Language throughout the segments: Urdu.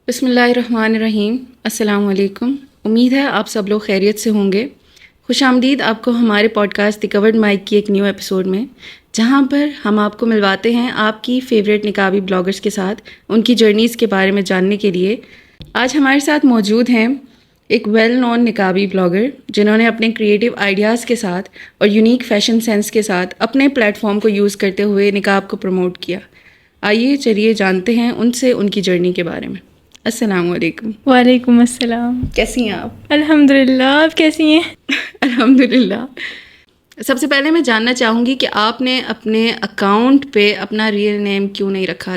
بسم اللہ الرحمن الرحیم. السلام علیکم. امید ہے آپ سب لوگ خیریت سے ہوں گے. خوش آمدید آپ کو ہمارے پوڈ کاسٹ دی کورڈ مائک کی ایک نیو ایپیسوڈ میں، جہاں پر ہم آپ کو ملواتے ہیں آپ کی فیوریٹ نقابی بلاگرز کے ساتھ ان کی جرنیز کے بارے میں جاننے کے لیے. آج ہمارے ساتھ موجود ہیں ایک ویل نون نقابی بلاگر جنہوں نے اپنے کریٹیو آئیڈیاز کے ساتھ اور یونیک فیشن سینس کے ساتھ اپنے پلیٹ فارم کو یوز کرتے ہوئے نقاب کو پروموٹ کیا. آئیے چلیے جانتے ہیں ان سے ان کی جرنی کے بارے میں. السلام علیکم. وعلیکم السلام. کیسی ہیں آپ؟ الحمد للہ. آپ کیسی ہیں؟ الحمد للہ. سب سے پہلے میں جاننا چاہوں گی کہ آپ نے اپنے اکاؤنٹ پہ اپنا ریئل نیم کیوں نہیں رکھا؟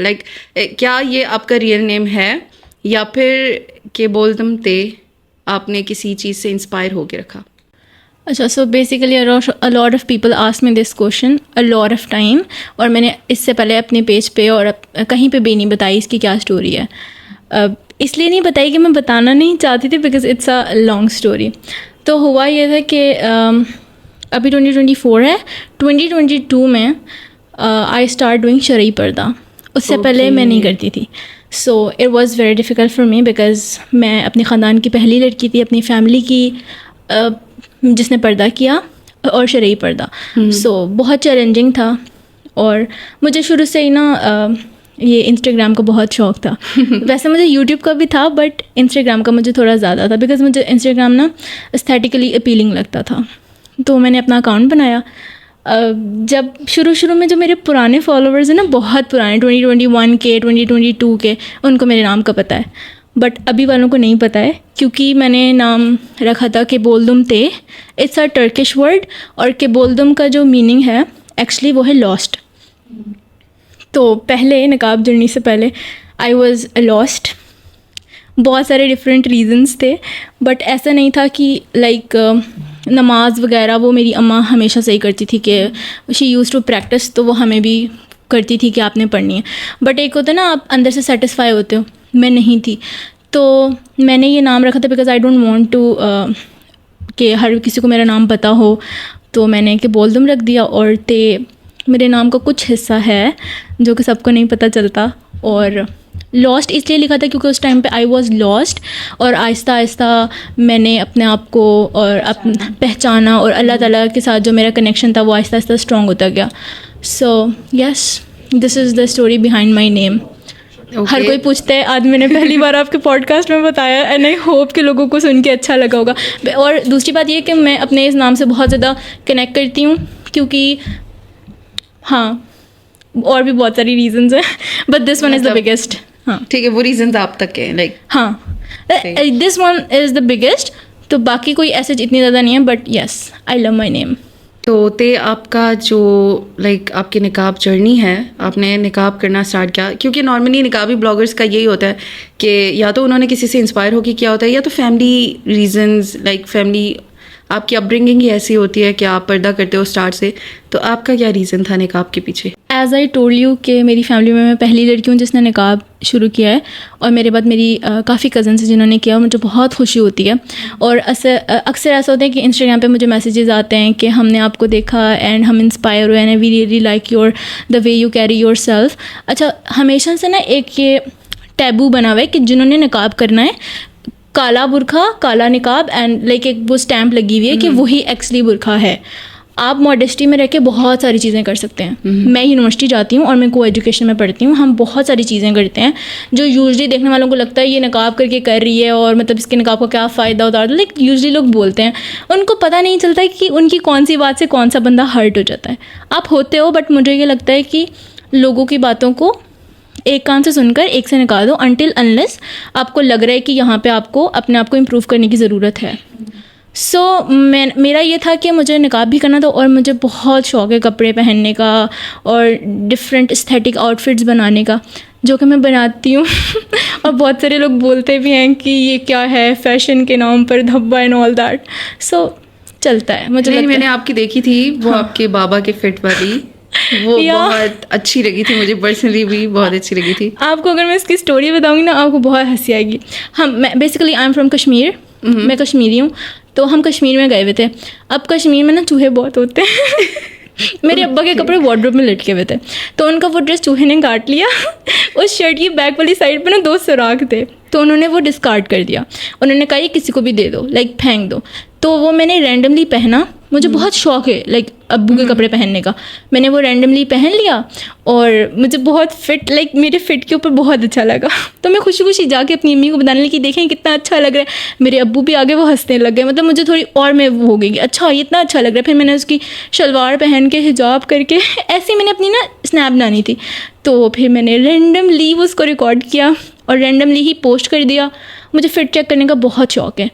کیا یہ آپ کا ریئل نیم ہے یا پھر کہ بولدم تے آپ نے کسی چیز سے انسپائر ہو کے رکھا؟ اچھا، so basically a lot of people ask me this question a lot of time، اور میں نے اس سے پہلے اپنے پیج پہ اور کہیں پہ بھی نہیں بتائی اس کی کیا اسٹوری ہے. اس لیے نہیں بتائی کہ میں بتانا نہیں چاہتی تھی، because it's a long story. تو ہوا یہ تھا کہ ابھی 2024 ہے. 2022 میں آئی اسٹارٹ ڈوئنگ شرعی پردہ. اس سے پہلے میں نہیں کرتی تھی. So it was very difficult for me, because میں اپنے خاندان کی پہلی لڑکی تھی اپنی فیملی کی جس نے پردہ کیا اور شرعی پردہ. سو بہت چیلنجنگ تھا، اور مجھے شروع سے ہی نا یہ انسٹاگرام کا بہت شوق تھا. ویسے مجھے یوٹیوب کا بھی تھا، بٹ انسٹاگرام کا مجھے تھوڑا زیادہ تھا، بیکاز مجھے انسٹاگرام نا استھیٹیکلی اپیلنگ لگتا تھا. تو میں نے اپنا اکاؤنٹ بنایا. جب شروع میں جو میرے پرانے فالوورز ہیں نا، بہت پرانے 2021 کے 2022 کے، ان کو میرے نام کا پتہ ہے. بٹ ابھی والوں کو نہیں پتہ ہے، کیونکہ میں نے نام رکھا تھا کہ بولدم تے. اٹس اے ٹرکش ورڈ، اور کہ بولدم کا جو میننگ ہے ایکچولی وہ ہے لاسٹ. تو پہلے نقاب جرنی سے پہلے آئی واز لاسٹ. بہت سارے ڈفرینٹ ریزنس تھے، بٹ ایسا نہیں تھا کہ لائک نماز وغیرہ وہ میری اماں ہمیشہ صحیح کرتی تھی کہ شی یوز ٹو پریکٹس، تو وہ ہمیں بھی کرتی تھی کہ آپ نے پڑھنی ہے. بٹ ایک ہوتا ہے نا آپ اندر سے سیٹسفائی ہوتے ہو، میں نہیں تھی. تو میں نے یہ نام رکھا تھا because I don't want to کہ ہر کسی کو میرا نام پتہ ہو. تو میں نے کہ بولدم رکھ دیا، اور تے میرے نام کا کچھ حصہ ہے جو کہ سب کو نہیں پتہ چلتا. اور لاسٹ اس لیے لکھا تھا کیونکہ اس ٹائم پہ آئی واز لاسٹ، اور آہستہ آہستہ میں نے اپنے آپ کو اور پہچانا، اور اللہ تعالیٰ کے ساتھ جو میرا کنیکشن تھا وہ آہستہ آہستہ اسٹرانگ ہوتا گیا. سو یس، دس از دا اسٹوری بیہائنڈ مائی نیم. ہر کوئی پوچھتا ہے، آج میں نے پہلی بار آپ کے پوڈ کاسٹ میں بتایا، اینڈ آئی ہوپ کہ لوگوں کو سن کے اچھا لگا ہوگا. اور دوسری بات یہ کہ میں اپنے اس نام سے بہت زیادہ کنیکٹ کرتی ہوں، کیونکہ ہاں اور بھی بہت ساری ریزنز ہیں، but this one is the biggest. ہاں ٹھیک ہے، وہ ریزنز آپ تک کے لائک ہاں this one is the biggest. تو باقی کوئی ایسے اتنی زیادہ نہیں ہے، بٹ یس آئی لو مائی نیم. تو تے آپ کا جو لائک آپ کی نقاب جرنی ہے، آپ نے نقاب کرنا اسٹارٹ کیا کیونکہ نارملی نقابی بلاگرس کا یہی ہوتا ہے کہ یا تو انہوں نے کسی سے انسپائر ہو کے کیا ہوتا ہے، یا تو فیملی ریزنز، لائک فیملی آپ کی اپ برنگنگ ہی ایسی ہوتی ہے کہ آپ پردہ کرتے ہو اسٹارٹ سے. تو آپ کا کیا ریزن تھا نقاب کے پیچھے؟ ایز آئی ٹولڈ یو کہ میری فیملی میں پہلی لڑکی ہوں جس نے نقاب شروع کیا ہے، اور میرے بعد میری کافی کزنس ہیں جنہوں نے کیا، مجھے بہت خوشی ہوتی ہے. اور اکثر ایسا ہوتا ہے کہ انسٹاگرام پہ مجھے میسیجز آتے ہیں کہ ہم نے آپ کو دیکھا اینڈ ہم انسپائر ہوئے، and we really like your the way you carry yourself. اچھا، ہمیشہ سے نا ایک یہ ٹیبو بنا ہوا ہے کہ جنہوں نے نقاب کرنا ہے، کالا برقع کالا نقاب، اینڈ لائک ایک وہ اسٹیمپ لگی ہوئی ہے کہ وہی ایکچولی برقع ہے. آپ ماڈیسٹی میں رہ کے بہت ساری چیزیں کر سکتے ہیں. میں یونیورسٹی جاتی ہوں اور میں کو ایجوکیشن میں پڑھتی ہوں. ہم بہت ساری چیزیں کرتے ہیں جو یوزلی دیکھنے والوں کو لگتا ہے یہ نقاب کر کے کر رہی ہے، اور مطلب اس کے نقاب کا کیا فائدہ ہوتا ہے. لائک یوزلی لوگ بولتے ہیں، ان کو پتہ نہیں چلتا کہ ان کی کون سی بات سے کون سا بندہ ہرٹ ہو جاتا ہے. آپ ہوتے ہو، بٹ مجھے یہ لگتا ہے کہ لوگوں کی باتوں کو ایک کان سے سن کر ایک سے نکال دو، انٹل انلیس آپ کو لگ رہا ہے کہ یہاں پہ آپ کو اپنے آپ کو امپروو کرنے کی ضرورت ہے. سو میرا یہ تھا کہ مجھے نقاب بھی کرنا تھا، اور مجھے بہت شوق ہے کپڑے پہننے کا اور ڈفرینٹ استھیٹک آؤٹ فٹس بنانے کا، جو کہ میں بناتی ہوں. اور بہت سارے لوگ بولتے بھی ہیں کہ یہ کیا ہے فیشن کے نام پر دھبا اینڈ آل دیٹ. سو چلتا ہے. مجھے میں نے آپ کی دیکھی تھی وہ آپ کے بابا کے فٹ والی، وہ بہت اچھی لگی تھی مجھے، پرسنلی بھی بہت اچھی لگی تھی. آپ کو اگر میں اس کی اسٹوری بتاؤں گی نا، آپ کو بہت ہنسی آئے گی. میں basically I am from Kashmir, میں کشمیری ہوں. تو ہم کشمیر میں گئے ہوئے تھے. اب کشمیر میں نا چوہے بہت ہوتے ہیں. میرے ابا کے کپڑے وارڈروب میں لٹکے ہوئے تھے, تو ان کا وہ ڈریس چوہے نے کاٹ لیا. اس شرٹ کی بیک والی سائڈ پہ نا 2 سراخ تھے, تو انہوں نے وہ ڈسکارڈ کر دیا. انہوں نے کہا یہ کسی کو بھی دے دو, لائک پھینک دو. تو وہ میں نے رینڈملی پہنا. مجھے بہت شوق ہے لائک ابو کے کپڑے پہننے کا. میں نے وہ رینڈملی پہن لیا اور مجھے بہت فٹ, لائک میرے فٹ کے اوپر بہت اچھا لگا. تو میں خوشی خوشی جا کے اپنی امی کو بتانے لگی دیکھیں کتنا اچھا لگ رہا ہے. میرے ابو بھی آگے وہ ہنسنے لگ گئے, مطلب مجھے تھوڑی اور میں وہ ہو گئی اچھا یہ اتنا اچھا لگ رہا ہے. پھر میں نے اس کی شلوار پہن کے حجاب کر کے ایسے میں نے اپنی نا اسنیپ بنانی تھی, تو پھر میں نے رینڈملی اس کو ریکارڈ کیا اور رینڈملی ہی پوسٹ کر دیا. مجھے فٹ چیک کرنے کا بہت شوق ہے,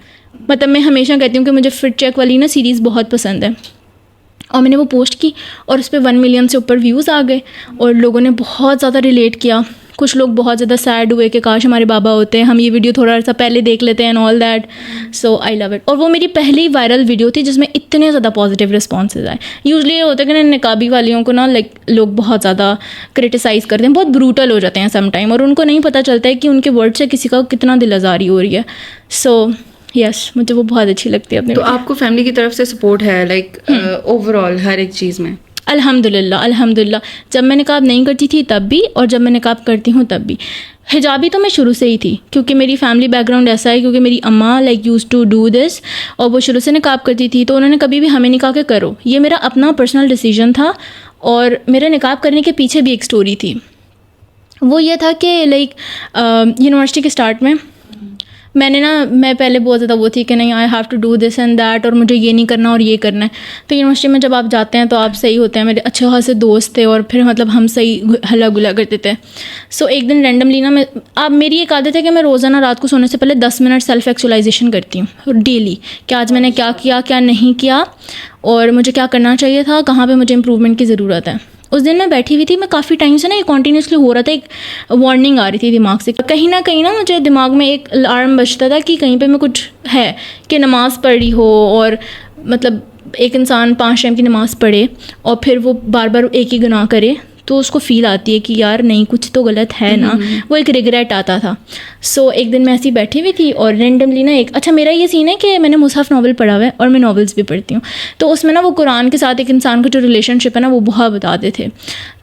مطلب میں ہمیشہ کہتی ہوں کہ مجھے فٹ چیک والی نا سیریز بہت پسند ہے. اور میں نے وہ پوسٹ کی اور اس پہ 1 ملین سے اوپر ویوز آ گئے اور لوگوں نے بہت زیادہ ریلیٹ کیا. کچھ لوگ بہت زیادہ سیڈ ہوئے کہ کاش ہمارے بابا ہوتے ہیں, ہم یہ ویڈیو تھوڑا سا پہلے دیکھ لیتے ہیں and all that. So I love it. اور وہ میری پہلی وائرل ویڈیو تھی جس میں اتنے زیادہ پازیٹیو رسپانسز آئے. یوزلی یہ ہوتا ہے کہ نقابی والیوں کو نا لائک لوگ بہت زیادہ کرٹیسائز کرتے ہیں, بہت بروٹل ہو جاتے ہیں سم ٹائم, اور ان کو نہیں پتہ چلتا ہے کہ ان کے ورڈ سے کسی کا کتنا دل آزاری ہو رہی ہے. سو یس مجھے وہ بہت اچھی لگتی ہے. تو آپ کو فیملی کی طرف سے سپورٹ ہے لائک اوور آل ہر ایک چیز میں؟ الحمد للہ. جب میں نقاب نہیں کرتی تھی تب بھی, اور جب میں نقاب کرتی ہوں تب بھی. حجابی تو میں شروع سے ہی تھی, کیونکہ میری فیملی بیک گراؤنڈ ایسا ہے, کیونکہ میری اماں like used to do this, اور وہ شروع سے نقاب کرتی تھی, تو انہوں نے کبھی بھی ہمیں نہیں کہا کہ کرو. یہ میرا اپنا پرسنل ڈیسیجن تھا. اور میرے نقاب کرنے کے پیچھے بھی ایک اسٹوری تھی. وہ یہ تھا کہ لائک یونیورسٹی کے اسٹارٹ میں پہلے بہت زیادہ وہ تھی کہ نہیں I have to do this and that, اور مجھے یہ نہیں کرنا اور یہ کرنا ہے. تو یونیورسٹی میں جب آپ جاتے ہیں تو آپ صحیح ہوتے ہیں, میرے اچھے خاصے دوست تھے اور پھر مطلب ہم صحیح ہلا گلا کرتے تھے. سو ایک دن رینڈملی نا اب میری ایک عادت ہے کہ میں روزانہ رات کو سونے سے پہلے 10 منٹ سیلف ایکچولائزیشن کرتی ہوں ڈیلی, کہ آج میں نے کیا کیا, کیا نہیں کیا, اور مجھے کیا کرنا چاہیے تھا, کہاں پہ مجھے امپروومنٹ کی ضرورت ہے. اس دن میں بیٹھی ہوئی تھی, میں کافی ٹائم سے نا یہ کنٹینیوسلی ہو رہا تھا, ایک وارننگ آ رہی تھی دماغ سے, کہیں نہ مجھے دماغ میں ایک الارم بجتا تھا کہ کہیں پہ میں کچھ ہے, کہ نماز پڑھی ہو, اور مطلب ایک انسان 5 ٹائم کی نماز پڑھے اور پھر وہ بار بار ایک ہی گناہ کرے تو اس کو فیل آتی ہے کہ یار نہیں کچھ تو غلط ہے نا, وہ ایک ریگریٹ آتا تھا. سو ایک دن میں ایسی بیٹھی ہوئی تھی اور رینڈملی نا اچھا میرا یہ سین ہے کہ میں نے مصحف ناول پڑھا ہوا ہے اور میں ناولس بھی پڑھتی ہوں, تو اس میں نا وہ قرآن کے ساتھ ایک انسان کا جو ریلیشن شپ ہے نا وہ بہت بتاتے تھے.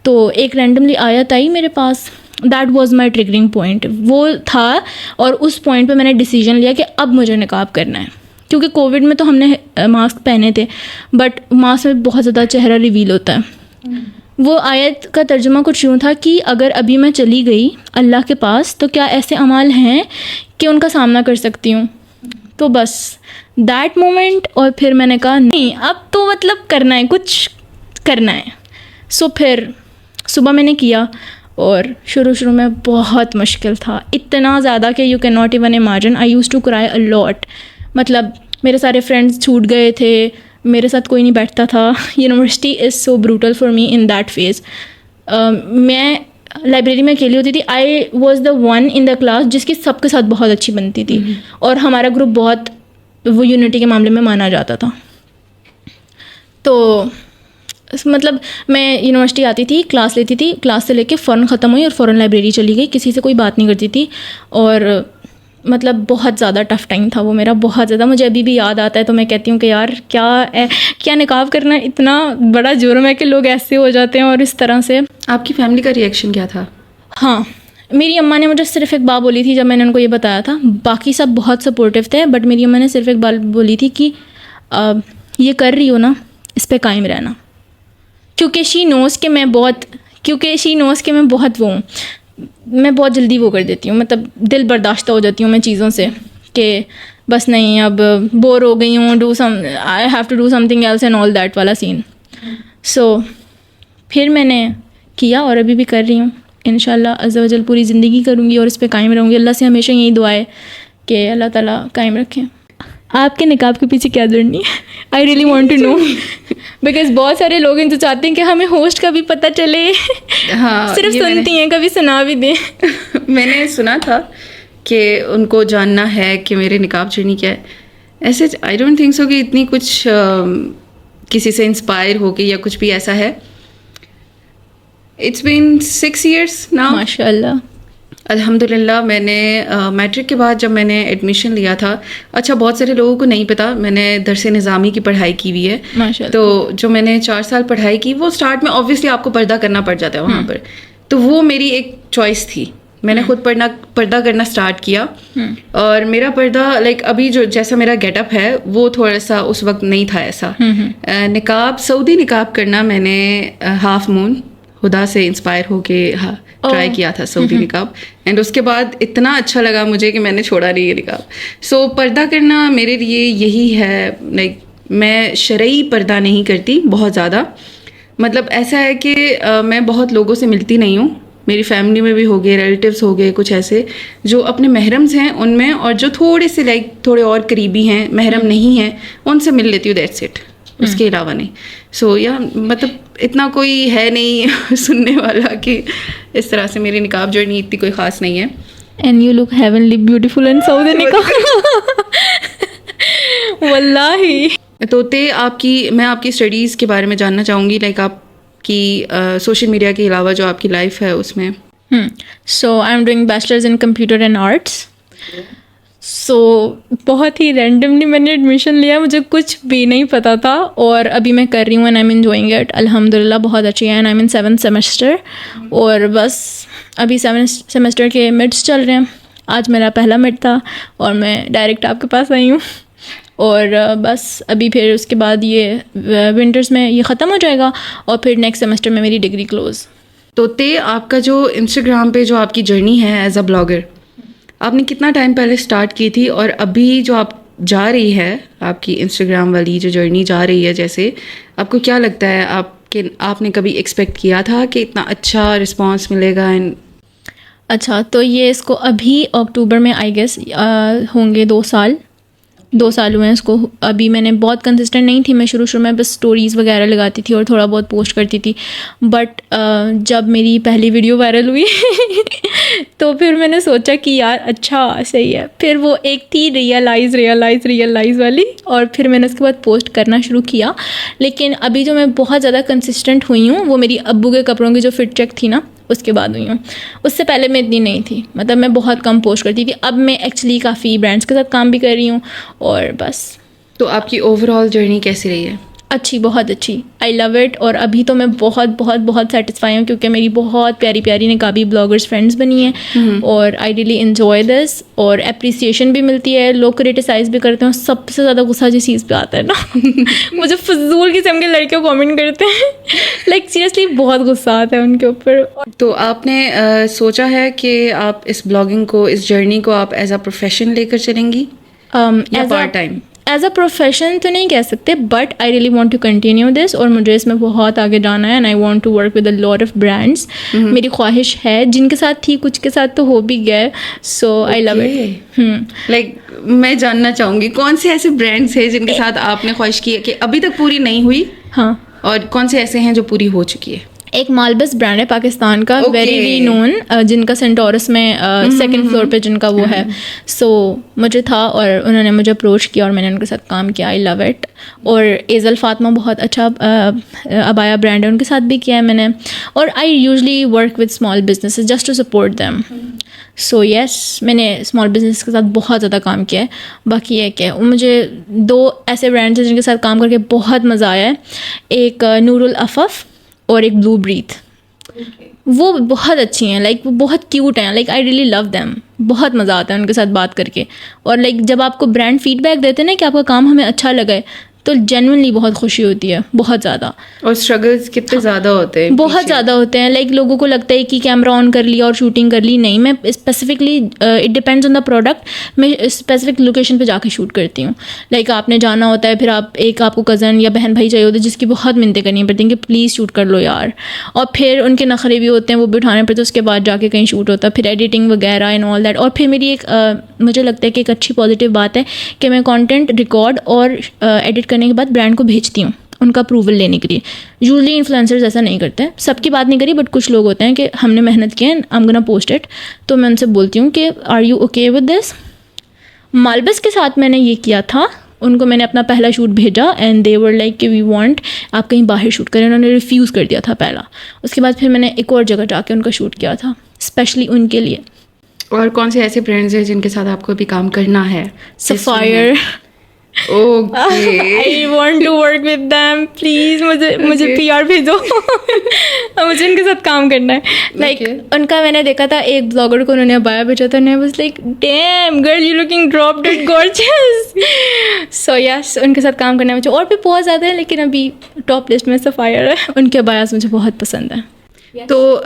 تو ایک رینڈملی آیت آئی میرے پاس, that was my triggering point, وہ تھا, اور اس پوائنٹ پہ میں نے ڈیسیجن لیا کہ اب مجھے نقاب کرنا ہے. کیونکہ کووڈ میں تو ہم نے ماسک پہنے تھے, بٹ ماسک میں بہت زیادہ چہرہ ریویل ہوتا ہے. وہ آیت کا ترجمہ کچھ یوں تھا کہ اگر ابھی میں چلی گئی اللہ کے پاس تو کیا ایسے اعمال ہیں کہ ان کا سامنا کر سکتی ہوں. تو بس دیٹ مومنٹ, اور پھر میں نے کہا نہیں اب تو مطلب کرنا ہے, کچھ کرنا ہے. سو پھر صبح میں نے کیا, اور شروع میں بہت مشکل تھا, اتنا زیادہ کہ you can not even imagine. I used to cry a لاٹ. مطلب میرے سارے فرینڈس چھوٹ گئے تھے, میرے ساتھ کوئی نہیں بیٹھتا تھا. University is so brutal for me in that phase. میں لائبریری میں اکیلی ہوتی تھی. I was the one in the class جس کی سب کے ساتھ بہت اچھی بنتی تھی, اور ہمارا گروپ بہت وہ یونٹی کے معاملے میں مانا جاتا تھا. تو مطلب میں یونیورسٹی آتی تھی, کلاس لیتی تھی, کلاس سے لے کے فوراً ختم ہوئی اور فوراً لائبریری چلی گئی, کسی سے کوئی بات نہیں کرتی تھی. اور مطلب بہت زیادہ ٹف ٹائم تھا وہ میرا, بہت زیادہ. مجھے ابھی بھی یاد آتا ہے تو میں کہتی ہوں کہ یار کیا نقاب کرنا اتنا بڑا جرم ہے کہ لوگ ایسے ہو جاتے ہیں اور اس طرح سے. آپ کی فیملی کا ریئیکشن کیا تھا؟ ہاں میری اماں نے مجھے صرف ایک بات بولی تھی جب میں نے ان کو یہ بتایا تھا, باقی سب بہت سپورٹیو تھے, بٹ میری اماں نے صرف ایک بات بولی تھی کہ یہ کر رہی ہو نا اس پہ قائم رہنا, کیونکہ شی نوز کہ میں بہت وہ ہوں, میں بہت جلدی وہ کر دیتی ہوں, مطلب دل برداشتہ ہو جاتی ہوں میں چیزوں سے کہ بس نہیں اب بور ہو گئی ہوں, I have to do something else and all that والا سین. سو پھر میں نے کیا اور ابھی بھی کر رہی ہوں, انشاءاللہ عز و جل پوری زندگی کروں گی اور اس پہ قائم رہوں گی. اللہ سے ہمیشہ یہی دعا ہے کہ اللہ تعالیٰ قائم رکھیں. آپ کے نقاب کے پیچھے کیا جرنی ہے؟ I really want to know, because بہت سارے لوگ ہیں جو چاہتے ہیں کہ ہمیں ہوسٹ کا بھی پتہ چلے. ہاں صرف سنتی ہیں, کبھی سنا بھی دیں. میں نے سنا تھا کہ ان کو جاننا ہے کہ میرے نقاب جرنی کیا ہے. ایسے آئی ڈونٹ تھنک سو کہ اتنی کچھ کسی سے انسپائر ہو کے یا کچھ بھی ایسا ہے. It's been 6 years now. ماشاء اللہ. الحمدللہ میں نے میٹرک کے بعد جب میں نے ایڈمیشن لیا تھا، اچھا بہت سارے لوگوں کو نہیں پتا میں نے درس نظامی کی پڑھائی کی ہوئی ہے. ماشاءاللہ. تو جو میں نے 4 سال پڑھائی کی وہ اسٹارٹ میں آبویسلی آپ کو پردہ کرنا پڑ جاتا ہے وہاں پر، تو وہ میری ایک چوائس تھی. میں نے خود پردہ کرنا اسٹارٹ کیا، اور میرا پردہ لائک ابھی جو جیسا میرا گیٹ اپ ہے وہ تھوڑا سا اس وقت نہیں تھا ایسا. نقاب، سعودی نقاب کرنا میں نے ہاف مون خدا سے انسپائر ہو کے ٹرائی کیا تھا سعودی نقاب، اینڈ اس کے بعد اتنا اچھا لگا مجھے کہ میں نے چھوڑا نہیں یہ نقاب. سو پردہ کرنا میرے لیے یہی ہے. لائک میں شرعی پردہ نہیں کرتی بہت زیادہ، مطلب ایسا ہے کہ میں بہت لوگوں سے ملتی نہیں ہوں. میری فیملی میں بھی ہو گئے، ریلیٹیوس ہو گئے کچھ ایسے جو اپنے محرمز ہیں ان میں، اور جو تھوڑے سے لائک تھوڑے اور قریبی ہیں محرم نہیں ہیں ان سے مل لیتی ہوں، دیٹس اٹ، اس کے علاوہ نہیں. سو یا مطلب اتنا کوئی ہے نہیں سننے والا کہ اس طرح سے میری نقاب جرنی اتنی کوئی خاص نہیں ہے. And you look heavenly beautiful in Saudi نقاب. واللہ. تو میں آپ کی اسٹڈیز کے بارے میں جاننا چاہوں گی، لائک آپ کی سوشل میڈیا کے علاوہ جو آپ کی لائف ہے اس میں. So I am doing bachelors in computer and arts. So بہت ہی رینڈملی میں نے ایڈمیشن لیا، مجھے کچھ بھی نہیں پتہ تھا، اور ابھی میں کر رہی ہوں and I am enjoying it. الحمد للہ بہت اچھی ہے، and I am in 7th semester, اور بس ابھی 7th سیمسٹر کے مڈس چل رہے ہیں. آج میرا پہلا مڈ تھا اور میں ڈائریکٹ آپ کے پاس آئی ہوں، اور بس ابھی پھر اس کے بعد یہ ونٹرز میں یہ ختم ہو جائے گا، اور پھر نیکسٹ سیمسٹر میں میری ڈگری کلوز. تو آپ کا جو انسٹاگرام پہ جو آپ کی جرنی ہے ایز اے بلاگر، آپ نے کتنا ٹائم پہلے اسٹارٹ کی تھی، اور ابھی جو آپ جا رہی ہے آپ کی انسٹاگرام والی جو جرنی جا رہی ہے، جیسے آپ کو کیا لگتا ہے آپ نے کبھی ایکسپیکٹ کیا تھا کہ اتنا اچھا رسپانس ملے گا؟ اچھا، تو یہ اس کو ابھی اکتوبر میں آئی گیس ہوں گے 2 سال ہوئے ہیں اس کو. ابھی میں نے بہت کنسسٹنٹ نہیں تھی، میں شروع میں بس اسٹوریز وغیرہ لگاتی تھی اور تھوڑا بہت پوسٹ کرتی تھی، بٹ جب میری پہلی ویڈیو وائرل ہوئی تو پھر میں نے سوچا کہ یار اچھا صحیح ہے. پھر وہ ایک تھی ریئلائز والی، اور پھر میں نے اس کے بعد پوسٹ کرنا شروع کیا. لیکن ابھی جو میں بہت زیادہ کنسسٹنٹ ہوئی ہوں وہ میری ابو کے کپڑوں کی جو فٹ چیک تھی نا اس کے بعد ہوئی ہوں. اس سے پہلے میں اتنی نہیں تھی، مطلب میں بہت کم پوسٹ کرتی تھی. اب میں ایکچولی کافی برانڈس کے ساتھ کام بھی کر رہی ہوں، اور بس. تو آپ کی اوور آل جرنی کیسی رہی ہے؟ اچھی، بہت اچھی. آئی لو اٹ. اور ابھی تو میں بہت بہت بہت سیٹسفائی ہوں کیونکہ میری بہت پیاری پیاری نقابی بلاگرز فرینڈس بنی ہیں، اور آئی ریلی انجوائے دس. اور اپریسیشن بھی ملتی ہے، لوگ کرٹیسائز بھی کرتے ہیں. سب سے زیادہ غصہ جس چیز پہ آتا ہے نا مجھے فضول قسم کے لڑکے کامنٹ کرتے ہیں، لائک سیریسلی بہت غصہ آتا ہے ان کے اوپر. تو آپ نے سوچا ہے کہ آپ اس بلاگنگ کو، اس جرنی کو آپ ایز اے پروفیشن لے کر چلیں گی یا part time? As a profession تو نہیں کہہ سکتے، but I really want to continue this, اور مجھے اس میں بہت آگے جانا ہے. And I want to work with a lot of brands. میری خواہش ہے، جن کے ساتھ تھی کچھ کے ساتھ تو ہو بھی گیا. سو آئی لو اٹ. لائک میں جاننا چاہوں گی کون سے ایسے برانڈس ہیں جن کے ساتھ آپ نے خواہش کی ہے کہ ابھی تک پوری نہیں ہوئی؟ ہاں. اور کون سے ایسے ہیں جو پوری ہو چکی ہے؟ ایک مالبس برانڈ ہے پاکستان کا، ویری ری نون، جن کا سینٹورس میں 2nd فلور پہ جن کا وہ ہے. سو مجھے تھا اور انہوں نے مجھے اپروچ کیا اور میں نے ان کے ساتھ کام کیا. آئی لو اٹ. اور ایزل فاطمہ بہت اچھا ابایا برانڈ ہے، ان کے ساتھ بھی کیا ہے میں نے. اور I usually work with small businesses just to support them. So yes, میں نے اسمال بزنس کے ساتھ بہت زیادہ کام کیا ہے. باقی یہ کہ مجھے 2 ایسے برانڈس ہیں جن کے ساتھ کام کر کے بہت مزہ آیا ہے. ایک نور العفف اور ایک بلو بریتھ. وہ بہت اچھی ہیں، لائک وہ بہت کیوٹ ہیں. Like I really love them. بہت مزہ آتا ہے ان کے ساتھ بات کر کے. اور لائک جب آپ کو برانڈ فیڈ بیک دیتے ہیں نا کہ آپ کا کام ہمیں اچھا لگا ہے، تو جینوئنلی بہت خوشی ہوتی ہے، بہت زیادہ. اور اسٹرگلز کتنے زیادہ ہوتے ہیں؟ بہت زیادہ ہوتے ہیں. لائک لوگوں کو لگتا ہے کہ کیمرہ آن کر لیا اور شوٹنگ کر لی. نہیں، میں specifically it depends on the product, میں اسپیسیفک لوکیشن پہ جا کے شوٹ کرتی ہوں. لائک آپ نے جانا ہوتا ہے، پھر آپ کو کزن یا بہن بھائی چاہیے ہوتے ہیں جس کی بہت منتیں کرنی پڑتی ہیں کہ پلیز شوٹ کر لو یار. اور پھر ان کے نخرے بھی ہوتے ہیں، وہ بھی اٹھانے پڑتے، اس کے بعد جا کے کہیں شوٹ ہوتا ہے، پھر ایڈیٹنگ وغیرہ اینڈ آل دیٹ. اور پھر میری ایک مجھے لگتا ہے کہ ایک اچھی پازیٹیو بات ہے کہ میں کانٹینٹ ریکارڈ اور ایڈٹ کرنے کے بعد برانڈ کو بھیجتی ہوں ان کا اپروول لینے کے لیے. یوزلی انفلوئنسرز ایسا نہیں کرتے، سب کی بات نہیں کری، بٹ کچھ لوگ ہوتے ہیں کہ ہم نے محنت کی ہے، I am gonna post it. تو میں ان سے بولتی ہوں کہ are you okay with this. مالبس کے ساتھ میں نے یہ کیا تھا، ان کو میں نے اپنا پہلا شوٹ بھیجا اینڈ دے ور لائک کہ وی وانٹ آپ کہیں باہر شوٹ کریں. انہوں نے ریفیوز کر دیا تھا پہلا. اس کے بعد پھر میں نے ایک اور جگہ جا کے ان کا شوٹ کیا تھا اسپیشلی ان کے لیے. اور کون سے ایسے برانڈز ہیں جن کے ساتھ آپ کو ابھی کام کرنا ہے؟ Sapphire. I want to work with them. Please مجھے PR بھیجو. مجھے ان کے ساتھ کام کرنا ہے. لائک ان کا میں نے دیکھا تھا ایک بلاگر کو انہوں نے ابایا بھیجا تھا, was like damn girl you looking drop dead gorgeous. So yes ان کے ساتھ کام کرنا ہے مجھے. اور بھی بہت زیادہ ہے لیکن ابھی ٹاپ لسٹ میں سفائر ہے. ان کے ابایاز مجھے بہت پسند ہیں. تو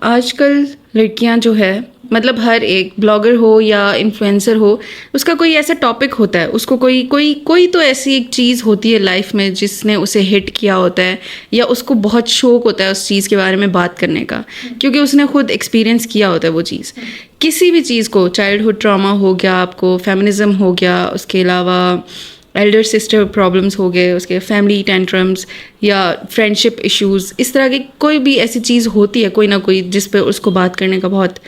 آج کل لڑکیاں جو ہے, مطلب ہر ایک بلاگر ہو یا انفلوئنسر ہو, اس کا کوئی ایسا ٹاپک ہوتا ہے, اس کو کوئی تو ایسی ایک چیز ہوتی ہے لائف میں جس نے اسے ہٹ کیا ہوتا ہے, یا اس کو بہت شوق ہوتا ہے اس چیز کے بارے میں بات کرنے کا, کیونکہ اس نے خود ایکسپیرئنس کیا ہوتا ہے وہ چیز. کسی بھی چیز کو, چائلڈہڈ ٹراما ہو گیا آپ کو, فیمنزم ہو گیا, اس کے علاوہ ایلڈر سسٹر پرابلمس ہو گئے, اس کے فیملی ٹینٹرمس یا فرینڈشپ ایشوز, اس طرح کی کوئی بھی ایسی چیز ہوتی ہے کوئی نہ کوئی جس پہ اس کو بات کرنے کا بہت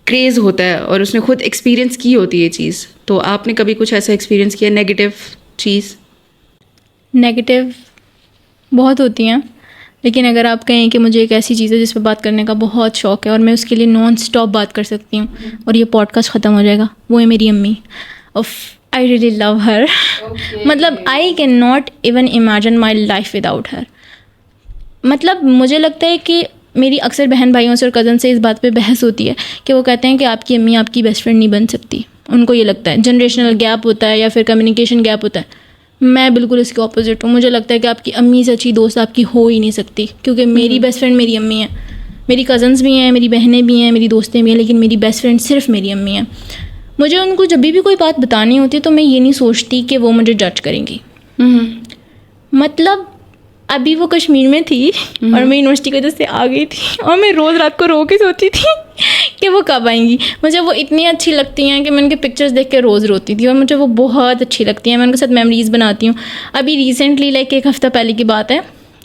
کریز ہوتا ہے اور اس نے خود ایکسپیرئنس کی ہوتی ہے یہ چیز. تو آپ نے کبھی کچھ ایسا ایکسپیرئنس کیا نیگیٹو چیز؟ نیگیٹو بہت ہوتی ہیں, لیکن اگر آپ کہیں کہ مجھے ایک ایسی چیز ہے جس پہ بات کرنے کا بہت شوق ہے اور میں اس کے لیے نان اسٹاپ بات کر سکتی ہوں اور یہ پوڈ کاسٹ ختم ہو جائے گا, وہ ہے میری امی. I really love her. مطلب I cannot even imagine my life without her. مطلب مجھے لگتا ہے کہ میری اکثر بہن بھائیوں سے اور کزن سے اس بات پہ بحث ہوتی ہے کہ وہ کہتے ہیں کہ آپ کی امی آپ کی بیسٹ فرینڈ نہیں بن سکتی. ان کو یہ لگتا ہے جنریشنل گیپ ہوتا ہے یا پھر کمیونیکیشن گیپ ہوتا ہے. میں بالکل اس کے اپوزٹ ہوں. مجھے لگتا ہے کہ آپ کی امی سے اچھی دوست آپ کی ہو ہی نہیں سکتی, کیونکہ میری بیسٹ فرینڈ میری امی ہے. میری کزنس بھی ہیں, میری بہنیں بھی ہیں, میری دوستیں بھی ہیں, لیکن میری بیسٹ فرینڈ صرف میری امی ہیں. مجھے ان کو جب بھی کوئی بات بتانی ہوتی ہے تو میں یہ نہیں سوچتی کہ وہ مجھے جج کریں گی. مطلب ابھی وہ کشمیر میں تھی اور میں یونیورسٹی کی وجہ سے آ گئی تھی, اور میں روز رات کو رو کے سوچتی تھی کہ وہ کب آئیں گی. مجھے وہ اتنی اچھی لگتی ہیں کہ میں ان کے پکچرز دیکھ کے روز روتی تھی, اور مجھے وہ بہت اچھی لگتی ہیں. میں ان کے ساتھ میموریز بناتی ہوں. ابھی ریسنٹلی لائک ایک ہفتہ پہلے کی بات ہے,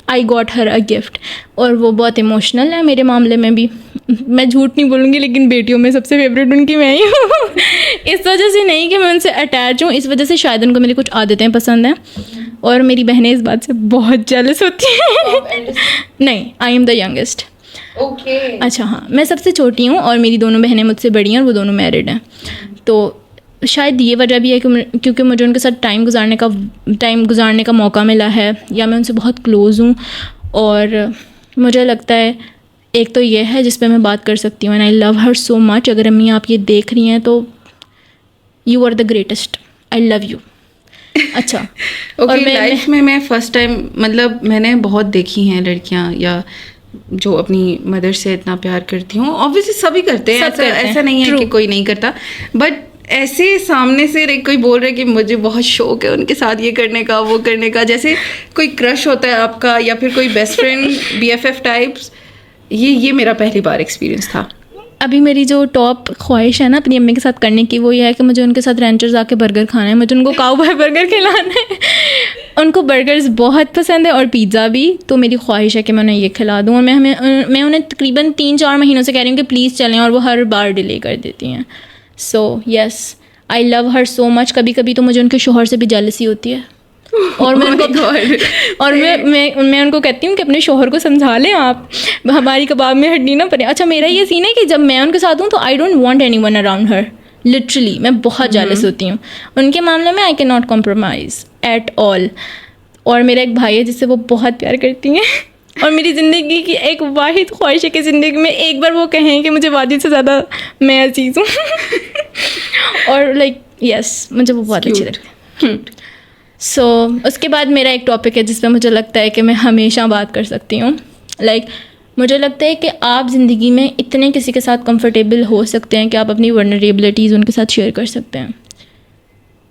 I got Hare a gift, اور وہ بہت ایموشنل ہے میرے معاملے میں بھی. میں جھوٹ نہیں بولوں گی لیکن بیٹیوں میں سب سے فیوریٹ ان کی میں ہی ہوں. اس وجہ سے نہیں کہ میں ان سے اٹیچ ہوں, اس وجہ سے شاید ان کو میری کچھ عادتیں پسند ہیں, اور میری بہنیں اس بات سے بہت جیلس ہوتی ہیں. نہیں, آئی ایم دا ینگسٹ. اچھا ہاں, میں سب سے چھوٹی ہوں اور میری دونوں بہنیں مجھ سے بڑی ہیں اور وہ دونوں میرڈ ہیں. تو شاید یہ وجہ بھی ہے کہ کیونکہ مجھے ان کے ساتھ ٹائم گزارنے کا موقع ملا ہے, یا میں ان سے بہت کلوز ہوں. اور مجھے لگتا ہے ایک تو یہ ہے جس پہ میں بات کر سکتی ہوں, اینڈ آئی لو ہر سو مچ. اگر امی آپ یہ دیکھ رہی ہیں تو you are the greatest, I love you. اچھا اور لائف میں فرسٹ ٹائم, مطلب میں نے بہت دیکھی ہیں لڑکیاں یا جو اپنی مدر سے اتنا پیار کرتی ہوں. اوبویسلی سبھی کرتے ہیں, ایسا نہیں ہے کہ کوئی نہیں کرتا, بٹ ایسے سامنے سے کوئی بول رہا ہے کہ مجھے بہت شوق ہے ان کے ساتھ یہ کرنے کا وہ کرنے کا, جیسے کوئی کرش ہوتا ہے آپ کا یا پھر کوئی بیسٹ فرینڈ BFF ٹائپس. یہ میرا پہلی بار ایکسپیرینس تھا. ابھی میری جو ٹاپ خواہش ہے نا اپنی امی کے ساتھ کرنے کی, وہ یہ ہے کہ مجھے ان کے ساتھ رینچرز آ کے برگر کھانا ہے. مجھے ان کو کاؤ بوائے برگر کھلانا ہے. ان کو برگرز بہت پسند ہے اور پیزا بھی, تو میری خواہش ہے کہ میں انہیں یہ کھلا دوں. اور میں انہیں تقریباً 3-4 مہینوں سے کہہ رہی ہوں کہ پلیز چلیں, اور وہ ہر بار ڈیلے کر دیتی ہیں. سو یس, آئی لو ہر سو مچ. کبھی کبھی تو مجھے ان کے شوہر سے بھی جیلسی ہوتی ہے, اور میں ان کو اور میں ان کو کہتی ہوں کہ اپنے شوہر کو سمجھا لیں آپ, ہماری کباب میں ہڈی نہ پڑے. اچھا میرا یہ سین ہے کہ جب میں ان کے ساتھ ہوں تو I don't want anyone around her. Literally میں بہت جیلس ہوتی ہوں ان کے معاملے میں. I can not compromise at all. اور میرا ایک بھائی ہے جس سے وہ بہت پیار کرتی ہیں, اور میری زندگی کی ایک واحد خواہش ہے کہ زندگی میں ایک بار وہ کہیں کہ مجھے والد سے زیادہ میں عزیز ہوں. اور لائک یس, مجھے وہ بہت اچھی لگتی ہے. سو اس کے بعد میرا ایک ٹاپک ہے جس پہ مجھے لگتا ہے کہ میں ہمیشہ بات کر سکتی ہوں. لائک مجھے لگتا ہے کہ آپ زندگی میں اتنے کسی کے ساتھ کمفرٹیبل ہو سکتے ہیں کہ آپ اپنی ورنریبلٹیز ان کے ساتھ شیئر کر سکتے ہیں.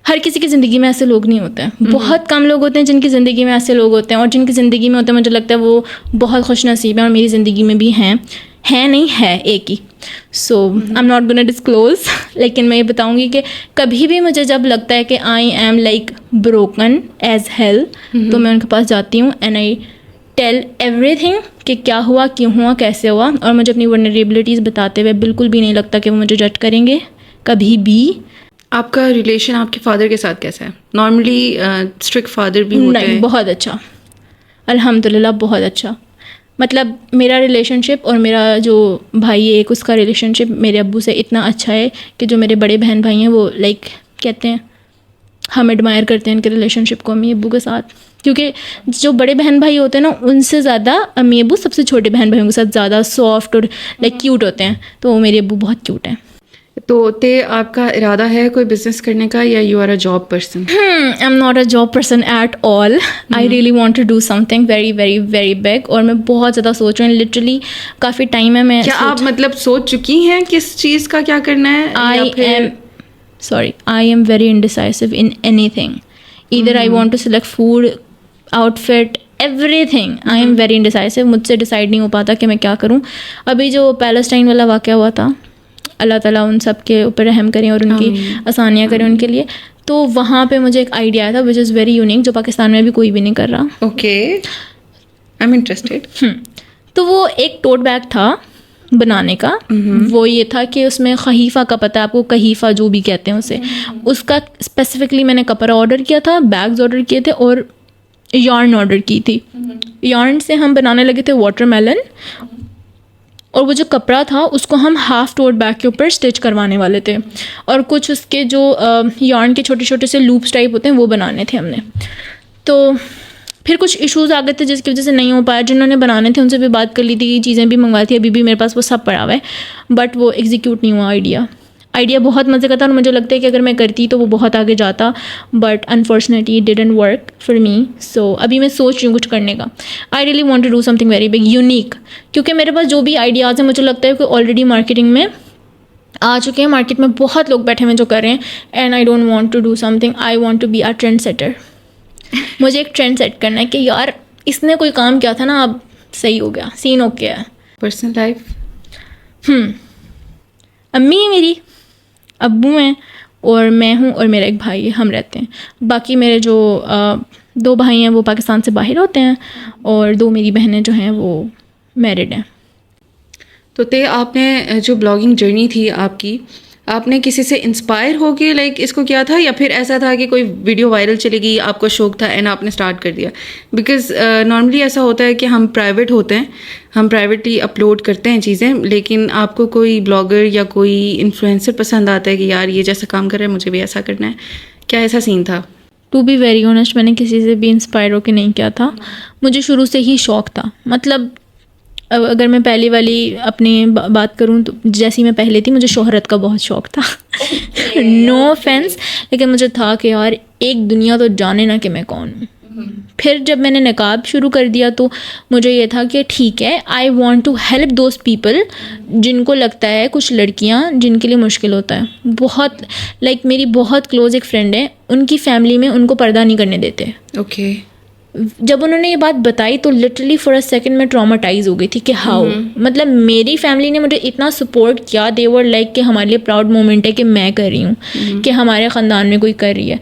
ہر کسی کی زندگی میں ایسے لوگ نہیں ہوتے ہیں. بہت کم لوگ ہوتے ہیں جن کی زندگی میں ایسے لوگ ہوتے ہیں, اور جن کی زندگی میں ہوتے ہیں مجھے لگتا ہے وہ بہت خوش نصیب ہیں, اور میری زندگی میں بھی ہیں نہیں ہے ایک ہی. So I am not gonna disclose, لیکن میں یہ بتاؤں گی کہ کبھی بھی مجھے جب لگتا ہے کہ I am like broken as hell, تو میں ان کے پاس جاتی ہوں and I tell everything کہ کیا ہوا, کیوں ہوا, کیسے ہوا. اور مجھے اپنی ورنریبلٹیز بتاتے ہوئے بالکل بھی نہیں لگتا کہ وہ مجھے جج کریں گے کبھی بھی. آپ کا ریلیشن آپ کے فادر کے ساتھ کیسا ہے؟ نارملی اسٹرکٹ فادر بھی ہوتے ہیں. نہیں, بہت اچھا, الحمد للہ بہت اچھا. مطلب میرا ریلیشن شپ اور میرا جو بھائی ہے ایک، اس کا ریلیشن شپ میرے ابو سے اتنا اچھا ہے کہ جو میرے بڑے بہن بھائی ہیں وہ لائک کہتے ہیں ہم ایڈمائر کرتے ہیں ان کے ریلیشن شپ کو امی ابو کے ساتھ، کیونکہ جو بڑے بہن بھائی ہوتے ہیں نا ان سے زیادہ امی ابو سب سے چھوٹے بہن بھائیوں کے ساتھ زیادہ سافٹ اور لائک کیوٹ ہوتے ہیں، تو وہ میرے ابو بہت کیوٹ ہیں. تو آپ کا ارادہ ہے کوئی بزنس کرنے کا یا you are a job person? I am not a job person at all. I really want to do something very very very big, اور میں بہت زیادہ سوچ رہی ہوں، لٹرلی کافی ٹائم ہے. میں کیا آپ مطلب سوچ چکی ہیں کس چیز کا کیا کرنا ہے؟ I am very indecisive in anything. Either I want to select food, outfit, everything. I am very indecisive. مجھ سے ڈیسائڈ نہیں ہو پاتا کہ میں کیا کروں. ابھی جو پیلسٹائن والا واقعہ ہوا تھا، اللہ تعالیٰ ان سب کے اوپر رحم کریں اور ان کی آسانیاں کریں ان کے لیے، تو وہاں پہ مجھے ایک آئیڈیا آیا تھا وچ از ویری یونیک، جو پاکستان میں بھی کوئی بھی نہیں کر رہا. Okay, I am interested. تو وہ ایک ٹوٹ بیگ تھا بنانے کا. وہ یہ تھا کہ اس میں خحیفہ کا پتہ ہے آپ کو، کحیفہ جو بھی کہتے ہیں اسے، اس کا اسپیسیفکلی میں نے کپڑا آرڈر کیا تھا، بیگز آرڈر کیے تھے اور یارن آرڈر کی تھی. یارن سے ہم بنانے لگے تھے واٹر میلن، اور وہ جو کپڑا تھا اس کو ہم ہاف ٹوٹ بیگ کے اوپر اسٹچ کروانے والے تھے، اور کچھ اس کے جو یارن کے چھوٹے چھوٹے سے لوپس ٹائپ ہوتے ہیں وہ بنانے تھے ہم نے. تو پھر کچھ ایشوز آ گئے تھے جس کی وجہ سے نہیں ہو پایا. جنہوں نے بنانے تھے ان سے بھی بات کر لی تھی، چیزیں بھی منگوائی تھی، ابھی بھی میرے پاس وہ سب پڑا ہوا ہے، بٹ وہ ایگزیکیوٹ نہیں ہوا. آئیڈیا بہت مزے کا تھا اور مجھے لگتا ہے کہ اگر میں کرتی تو وہ بہت آگے جاتا، but unfortunately it didn't work for me. So ابھی میں سوچ رہی ہوں کچھ کرنے کا. I really want to do something very big unique, کیونکہ میرے پاس جو بھی آئیڈیاز ہیں مجھے لگتا ہے کہ آلریڈی مارکیٹنگ میں آ چکے ہیں، مارکیٹ میں بہت لوگ بیٹھے ہوئے جو کر رہے ہیں. And I don't want to do something, I want to be a trendsetter. مجھے ایک ٹرینڈ سیٹ کرنا ہے کہ یار اس نے کوئی کام کیا تھا نا، اب صحیح ہو گیا، سین اوکے ہے. پرسنل لائف، امی ہے میری، ابو ہیں اور میں ہوں اور میرا ایک بھائی ہے، ہم رہتے ہیں. باقی میرے جو 2 بھائی ہیں وہ پاکستان سے باہر ہوتے ہیں، اور 2 میری بہنیں جو ہیں وہ میرڈ ہیں. تو آپ نے جو بلاگنگ جرنی تھی آپ نے کسی سے انسپائر ہو کے لائک اس کو کیا تھا، یا پھر ایسا تھا کہ کوئی ویڈیو وائرل چلے گی، آپ کو شوق تھا اینڈ آپ نے اسٹارٹ کر دیا؟ بیکاز نارملی ایسا ہوتا ہے کہ ہم پرائیویٹ ہوتے ہیں، ہم پرائیویٹلی اپلوڈ کرتے ہیں چیزیں، لیکن آپ کو کوئی بلاگر یا کوئی انفلوئنسر پسند آتا ہے کہ یار یہ جیسا کام کر رہا ہے مجھے بھی ایسا کرنا ہے. کیا ایسا سین تھا؟ ٹو بی ویری آنیسٹ میں نے کسی سے بھی انسپائر ہو کے نہیں کیا تھا. مجھے شروع سے ہی شوق تھا. مطلب اگر میں پہلی والی اپنی بات کروں تو جیسی میں پہلے تھی، مجھے شہرت کا بہت شوق تھا. نو آفینس، لیکن مجھے تھا کہ یار ایک دنیا تو جانے نا کہ میں کون ہوں. پھر جب میں نے نقاب شروع کر دیا تو مجھے یہ تھا کہ ٹھیک ہے، I want to help those people جن کو لگتا ہے، کچھ لڑکیاں جن کے لیے مشکل ہوتا ہے. بہت لائک میری بہت کلوز ایک فرینڈ ہے، ان کی فیملی میں ان کو پردہ نہیں کرنے دیتے. اوکے. جب انہوں نے یہ بات بتائی تو لٹرلی فار اے سیکنڈ میں ٹراماٹائز ہو گئی تھی کہ ہاؤ، مطلب میری فیملی نے مجھے اتنا سپورٹ کیا، دے ور لائک کہ ہمارے لیے پراؤڈ مومنٹ ہے کہ میں کر رہی ہوں، کہ ہمارے خاندان میں کوئی کر رہی ہے.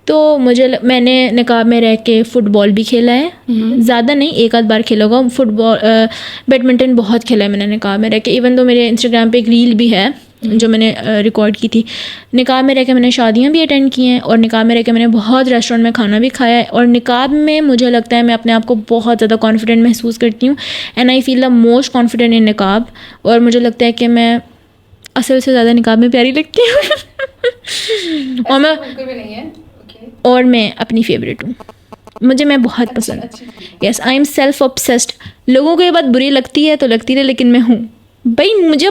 تو میں نے نقاب میں رہ کے فٹ بال بھی کھیلا ہے، زیادہ نہیں، 1 آدھ بار کھیلا ہوگا. فٹ بال، بیڈمنٹن بہت کھیلا ہے میں نے نقاب میں رہ کے. ایون تو میرے انسٹاگرام پہ ایک ریل بھی ہے جو میں نے ریکارڈ کی تھی. نقاب میں رہ کے میں نے شادیاں بھی اٹینڈ کی ہیں، اور نقاب میں رہ کے میں نے بہت ریسٹورینٹ میں کھانا بھی کھایا ہے. اور نقاب میں مجھے لگتا ہے میں اپنے آپ کو بہت زیادہ کانفیڈنٹ محسوس کرتی ہوں، and I feel the most confident in نقاب. اور مجھے لگتا ہے کہ میں اصل سے زیادہ نقاب میں پیاری لگتی ہوں. اور میں اپنی فیوریٹ ہوں، میں بہت پسند. یس، آئی ایم سیلف obsessed. لوگوں کو یہ بات بری لگتی ہے تو لگتی رہے، لیکن میں ہوں بھائی، مجھے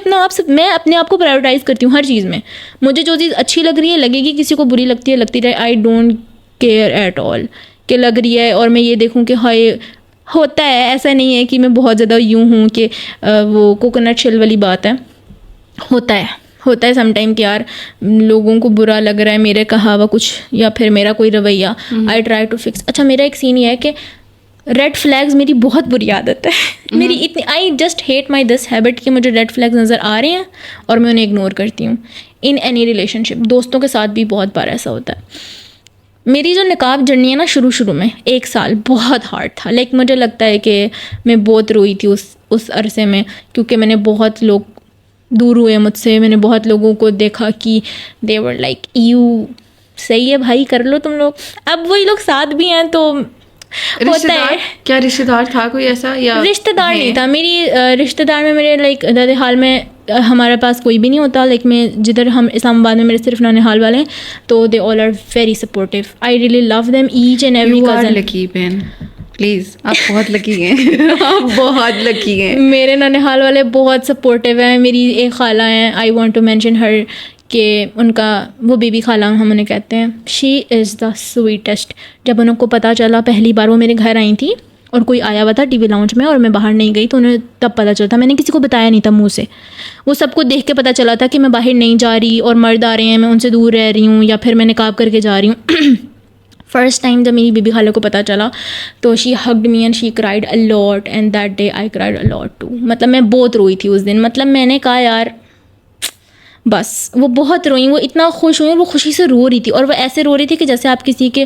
میں اپنے آپ کو پرائیورٹائز کرتی ہوں ہر چیز میں. مجھے جو چیز اچھی لگ رہی ہے لگے گی، کسی کو بری لگتی ہے لگتی رہے. I don't care at all کہ لگ رہی ہے اور میں یہ دیکھوں کہ ہائے ہوتا ہے. ایسا نہیں ہے کہ میں بہت زیادہ یوں ہوں کہ وہ کوکونٹ شیل والی بات ہے. ہوتا ہے سم ٹائم کہ یار لوگوں کو برا لگ رہا ہے میرے کہا ہوا کچھ، یا پھر میرا کوئی رویہ. I try to fix. اچھا، میرا ایک سین یہ ہے کہ ریڈ فلیگز میری بہت بری عادت ہے. میری اتنی، I just hate my this habit کہ مجھے ریڈ فلیگز نظر آ رہے ہیں اور میں انہیں اگنور کرتی ہوں ان اینی ریلیشن شپ. دوستوں کے ساتھ بھی بہت بار ایسا ہوتا ہے. میری جو نقاب جرنی ہے نا، شروع میں 1 سال بہت ہارڈ تھا. لائک مجھے لگتا ہے کہ میں بہت روئی تھی اس عرصے میں، کیونکہ میں نے بہت لوگ دور ہوئے مجھ سے. میں نے بہت لوگوں کو دیکھا کہ دے ور لائک یو صحیح ہے بھائی، کر لو تم لوگ. اب وہی لوگ ساتھ بھی ہیں تو ہوتا ہے. کیا رشتہ دار تھا کوئی ایسا یا رشتہ دار نہیں تھا. میری رشتہ دار میں میرے لائک نانیہال میں ہمارے پاس کوئی بھی نہیں ہوتا. لائک میں جدھر ہم اسلام آباد میں میرے صرف نانیہال والے ہیں, تو they all are very supportive. I really love them each and every cousin. Lucky بہن, پلیز آپ بہت لکی ہیں, آپ بہت لکی ہیں. میرے نانیہال والے بہت سپورٹیو ہیں. میری ایک خالہ ہیں, آئی وانٹ ٹو مینشن ہر, کہ ان کا وہ بیبی خالہ ہم انہیں کہتے ہیں. شی از دا سویٹسٹ. جب ان کو پتہ چلا پہلی بار وہ میرے گھر آئی تھی اور کوئی آیا ہوا تھا ٹی وی لاؤنج میں اور میں باہر نہیں گئی, تو انہیں تب پتہ چلا تھا. میں نے کسی کو بتایا نہیں تھا منہ سے, وہ سب کو دیکھ کے پتہ چلا تھا کہ میں باہر نہیں جا رہی اور مرد آ رہے ہیں, میں ان سے دور رہ رہی ہوں, یا پھر میں نقاب کر کے جا رہی ہوں. فرسٹ ٹائم جب میری بیبی خالہ کو پتہ چلا تو she hugged me and she cried a lot, and that day I cried a lot too. مطلب میں بہت روئی تھی اس دن. مطلب میں نے کہا یار بس, وہ بہت روئیں, وہ اتنا خوش ہوئیں, وہ خوشی سے رو رہی تھی, اور وہ ایسے رو رہی تھی کہ جیسے آپ کسی کے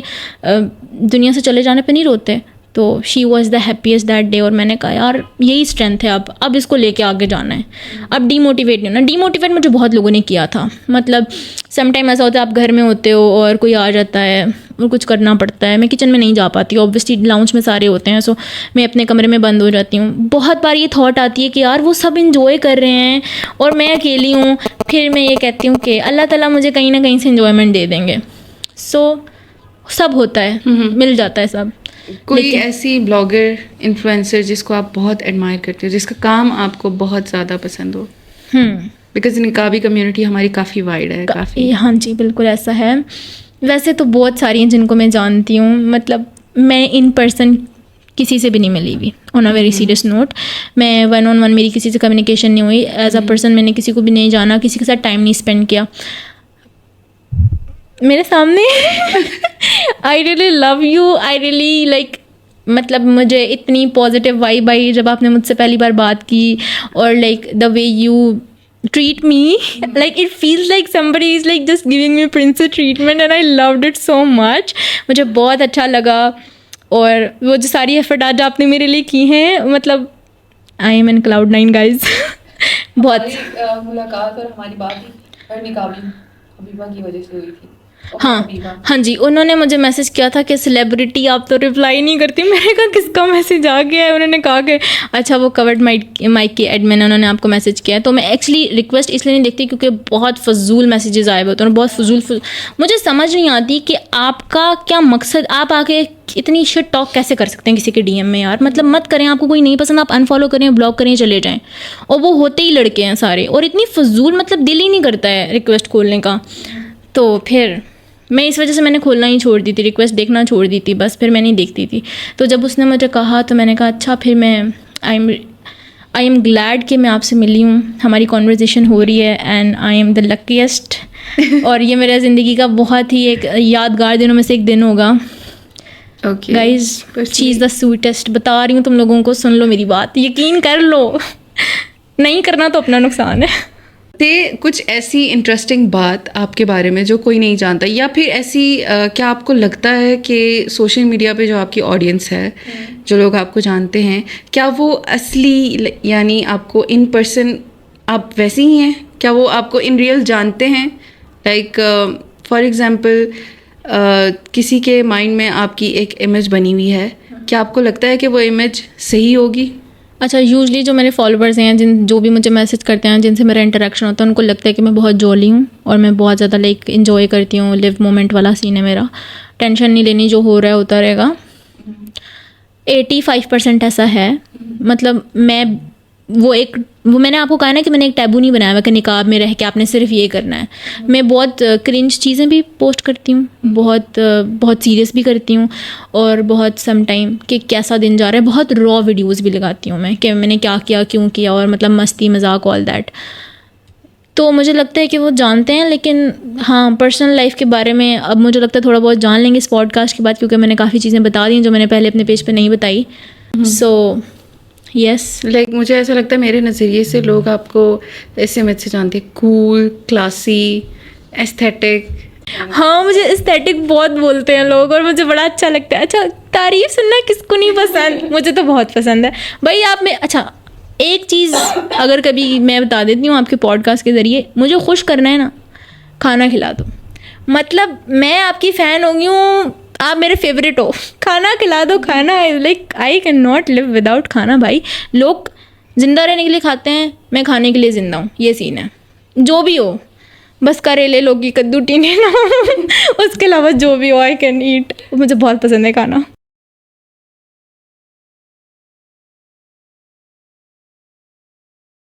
دنیا سے چلے جانے پہ نہیں روتے. تو she was the happiest that day. اور میں نے کہا یار یہی اسٹرینتھ ہے, اب اس کو لے کے آگے جانا ہے, اب ڈی موٹیویٹ نہیں ہونا. ڈی موٹیویٹ مجھے بہت لوگوں نے کیا تھا. مطلب سم ٹائم ایسا ہوتا ہے آپ گھر میں ہوتے ہو اور کوئی آ جاتا ہے اور کچھ کرنا پڑتا ہے. میں کچن میں نہیں جا پاتی, اوبویسلی لاؤنج میں سارے ہوتے ہیں, سو میں اپنے کمرے میں بند ہو جاتی ہوں. بہت بار یہ تھاٹ آتی ہے کہ یار وہ سب انجوائے کر رہے ہیں اور میں اکیلی ہوں. پھر میں یہ کہتی ہوں کہ اللہ تعالیٰ مجھے کہیں نہ کہیں سے انجوائمنٹ دے دیں گے. سو سب ہوتا ہے, مل جاتا ہے سب. کوئی ایسی بلاگر انفلوئنسر جس کو آپ بہت ایڈمائر کرتے ہو, جس کا کام آپ کو بہت زیادہ پسند ہو؟ بیکاز نقابی کمیونٹی ہماری کافی وائڈ ہے, کافی. ہاں جی بالکل ایسا ہے. ویسے تو بہت ساری ہیں جن کو میں جانتی ہوں. مطلب میں ان پرسن کسی سے بھی نہیں ملی ہوئی, آن اے ویری سیریس نوٹ. میں 1-on-1 میری کسی سے کمیونیکیشن نہیں ہوئی. ایز اے پرسن میں نے کسی کو بھی نہیں جانا, کسی کے ساتھ ٹائم نہیں اسپینڈ کیا. میرے سامنے I really love you, I really like, مطلب مجھے اتنی پازیٹیو وائب آئی جب آپ نے مجھ سے پہلی بار بات کی. اور like the way you treat me, like it feels like somebody is like just giving me princess treatment, and I loved it so much. مجھے بہت اچھا لگا. اور وہ جو ساری ایفرٹ آج آپ نے میرے لیے کی ہیں, مطلب I am in cloud 9 guys. بہت ملاقات اور ہماری بات نقابی حبیبہ کی وجہ سے ہوئی تھی. ہاں جی, انہوں نے مجھے میسج کیا تھا کہ سیلیبریٹی آپ تو رپلائی نہیں کرتی. میں نے کہا کس کا میسج آ گیا ہے؟ انہوں نے کہا کہ اچھا وہ کورڈ مائک کے ایڈمن, انہوں نے آپ کو میسج کیا ہے. تو میں ایکچولی ریکویسٹ اس لیے نہیں دیکھتی کیونکہ بہت فضول میسیجز آئے ہوئے ہوتے ہیں, بہت فضول. مجھے سمجھ نہیں آتی کہ آپ کا کیا مقصد, آپ آ کے اتنی شٹ ٹاک کیسے کر سکتے ہیں کسی کے ڈی ایم میں یار. مطلب مت کریں, آپ کو کوئی نہیں پسند آپ انفالو کریں, بلاک کریں, چلے جائیں. اور وہ ہوتے ہی لڑکے ہیں سارے, اور اتنی فضول, مطلب دل ہی نہیں کرتا ہے ریکویسٹ کھولنے کا. تو پھر میں اس وجہ سے میں نے کھولنا ہی چھوڑ دی تھی, ریکویسٹ دیکھنا چھوڑ دی تھی, بس پھر میں نہیں دیکھتی تھی. تو جب اس نے مجھے کہا تو میں نے کہا اچھا, پھر میں آئی ایم گلیڈ کہ میں آپ سے ملی ہوں, ہماری کانورزیشن ہو رہی ہے, اینڈ آئی ایم دا لکیسٹ. اور یہ میرے زندگی کا بہت ہی ایک یادگار دنوں میں سے ایک دن ہوگا. گائز شی از دا سویٹسٹ. بتا رہی ہوں تم لوگوں کو, سن لو میری بات, یقین کر لو, نہیں کرنا تو اپنا نقصان ہے. کچھ ایسی انٹرسٹنگ بات آپ کے بارے میں جو کوئی نہیں جانتا, یا پھر ایسی کیا آپ کو لگتا ہے کہ سوشل میڈیا پہ جو آپ کی آڈینس ہے, جو لوگ آپ کو جانتے ہیں, کیا وہ اصلی یعنی آپ کو ان پرسن آپ ویسے ہی ہیں؟ کیا وہ آپ کو ان ریئل جانتے ہیں؟ لائک فار ایگزامپل کسی کے مائنڈ میں آپ کی ایک امیج بنی ہوئی ہے, کیا آپ کو لگتا ہے کہ وہ امیج صحیح ہوگی؟ اچھا, یوزلی جو میرے فالوورز ہیں, جو بھی مجھے میسج کرتے ہیں, جن سے میرا انٹریکشن ہوتا ہے, ان کو لگتا ہے کہ میں بہت جولی ہوں اور میں بہت زیادہ لائک انجوائے کرتی ہوں. لیو مومنٹ والا سین ہے میرا, ٹینشن نہیں لینی, جو ہو رہا ہے ہوتا رہے گا. 85% ایسا ہے. مطلب وہ میں نے آپ کو کہا نا کہ میں نے ایک ٹیبو نہیں بنایا ہوا کہ نقاب میں رہ کے آپ نے صرف یہ کرنا ہے. میں بہت کرنج چیزیں بھی پوسٹ کرتی ہوں, بہت سیریس بھی کرتی ہوں, اور بہت سم ٹائم کہ کیسا دن جا رہا ہے, بہت را ویڈیوز بھی لگاتی ہوں میں کہ میں نے کیا کیا, کیوں کیا, اور مطلب مستی مذاق آل دیٹ. تو مجھے لگتا ہے کہ وہ جانتے ہیں. لیکن ہاں, پرسنل لائف کے بارے میں اب مجھے لگتا ہے تھوڑا بہت جان لیں گے اس پوڈ کاسٹ کے بعد, کیونکہ میں نے کافی چیزیں بتا دی ہیں جو میں نے پہلے اپنے پیج پہ نہیں بتائی. سو یس, لائک مجھے ایسا لگتا ہے میرے نظریے سے لوگ آپ کو ایسے امیج سے جانتے ہیں, کول, کلاسی, ایستھیٹک. ہاں, مجھے ایستھیٹک بہت بولتے ہیں لوگ اور مجھے بڑا اچھا لگتا ہے. اچھا, تعریف سننا کس کو نہیں پسند, مجھے تو بہت پسند ہے بھائی. آپ میں اچھا ایک چیز اگر کبھی میں بتا دیتی ہوں آپ کے پوڈ کاسٹ کے ذریعے, مجھے خوش کرنا ہے نا, کھانا کھلا دو. مطلب میں آپ کی فین ہو گئی ہوں آپ میرے فیوریٹ ہو, کھانا کھلا دو, کھانا like I can not leave without کھانا. بھائی لوگ زندہ رہنے کے لیے کھاتے ہیں, میں کھانے کے لیے زندہ ہوں, یہ سین ہے. جو بھی ہو, بس کریلے, لوکی, کدو, ٹینے نہ, اس کے علاوہ جو بھی ہو آئی کین ایٹ. مجھے بہت پسند ہے کھانا.